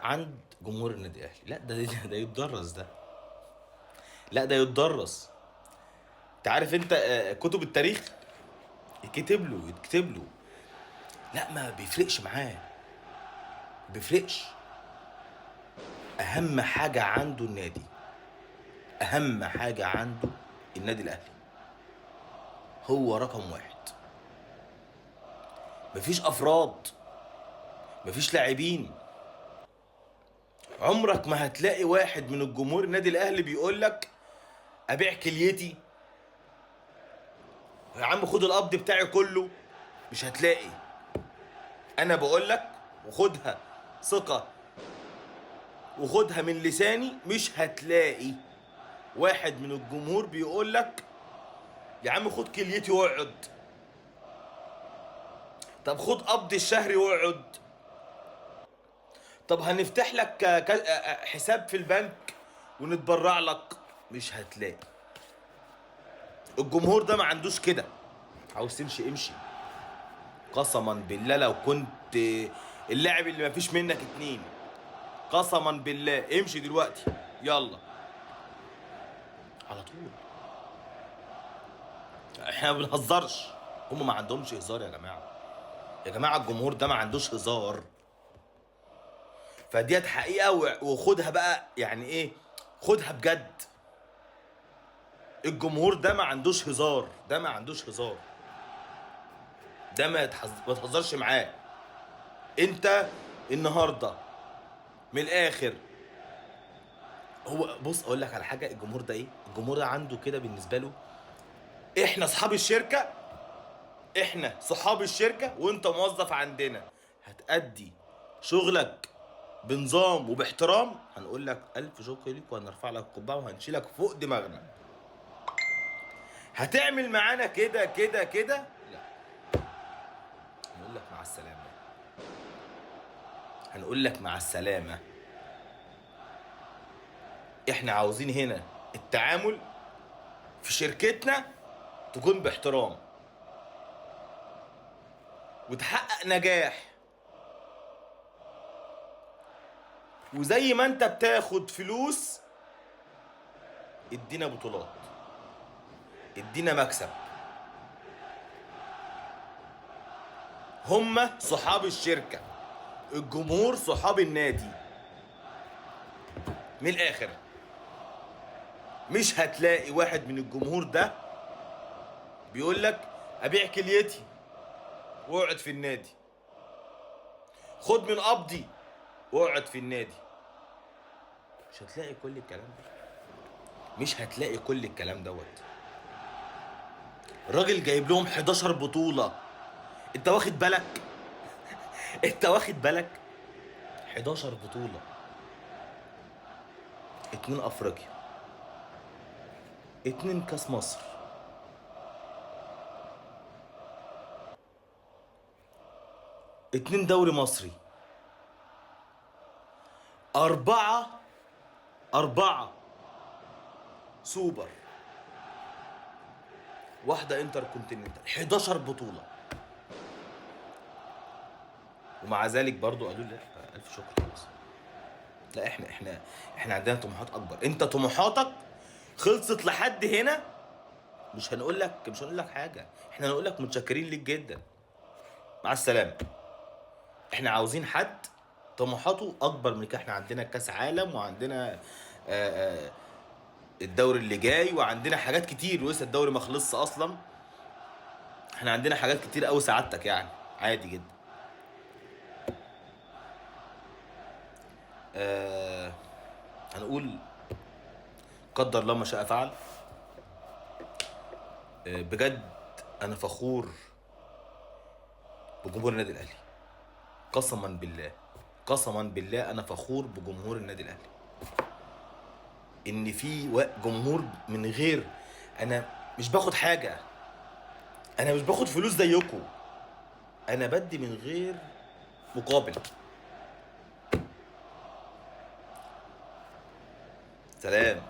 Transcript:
عند جمهور النادي الاهلي. لا ده يتدرس ده. لا ده يتدرس. انت عارف انت كتب التاريخ يتكتب له. لا ما بيفرقش معاه، بيفرقش. اهم حاجة عنده النادي، اهم حاجة عنده النادي الاهلي، هو رقم واحد. مفيش افراد، مفيش لاعبين. عمرك ما هتلاقي واحد من الجمهور النادي الاهلي بيقول لك ابيع كليتي يا عم خد القبض بتاعي كله. مش هتلاقي. انا بقول لك وخدها ثقة وخدها من لساني، مش هتلاقي واحد من الجمهور بيقول لك يا عم خد كليتي واقعد. طب خد قبض الشهري واقعد. طب هنفتح لك حساب في البنك ونتبرع لك. مش هتلاقي. الجمهور ده ما عندوش كده. عاوز تمشي امشي. قسما بالله لو كنت اللاعب اللي ما فيش منك اتنين، قسما بالله امشي دلوقتي يلا على طول. احنا ما بنهزرش. هم ما عندهمش هزار يا جماعه. يا جماعه الجمهور ده ما عندوش هزار. فديت حقيقه وخدها بقى يعني ايه، خدها بجد. الجمهور ده ما عندوش هزار، ده ما عندوش هزار. ده ما تهزرش معاه. انت النهارده من الاخر، هو بص اقول لك على حاجه. الجمهور ده ايه؟ الجمهور ده عنده كده بالنسبه له احنا اصحاب الشركه، احنا صحاب الشركه وانت موظف عندنا، هتأدي شغلك بنظام وباحترام هنقول لك الف شكر ليك وهنرفع لك قبعه وهنشيلك فوق دماغنا. هتعمل معانا كده كده كده، لا، هنقول لك مع السلامه. هنقول لك مع السلامه. احنا عاوزين هنا التعامل في شركتنا تكون باحترام وتحقق نجاح. وزي ما انت بتاخد فلوس ادينا بطولات، ادينا مكسب. هما صحاب الشركة، الجمهور صحاب النادي. من الاخر مش هتلاقي واحد من الجمهور ده بيقول لك ابيع كليتي واقعد في النادي، خد من قبضي واقعد في النادي. مش هتلاقي كل الكلام ده. مش هتلاقي كل الكلام دوت. الراجل جايب لهم 11 بطولة. انت واخد بالك؟ انت واخد بالك؟ 11 بطولة. 2 افريقيا، 2 كاس مصر، 2 دوري مصري، 4 4 سوبر، واحدة انتر كونتيننتال. 11 بطولة. ومع ذلك برضو قالوا لي لا الف شكر خلاص. لا احنا عندنا طموحات اكبر. انت طموحاتك خلصت لحد هنا. مش هنقول لك حاجة. احنا هنقول لك متشكرين ليك جدا، مع السلامة. احنا عاوزين حد طموحاته اكبر من كده. احنا عندنا كاس عالم وعندنا آآ الدوري اللي جاي وعندنا حاجات كتير ولسه الدوري ما خلصش اصلا. احنا عندنا حاجات كتير قوي سعادتك يعني عادي جدا. هنقول قدر الله ما شاء فعل. بجد انا فخور بجمهور النادي الاهلي. قسما بالله، قسما بالله انا فخور بجمهور النادي الاهلي. ان في جمهور من غير، انا مش باخد حاجه، انا مش باخد فلوس زيكم، انا بدي من غير مقابل. سلام.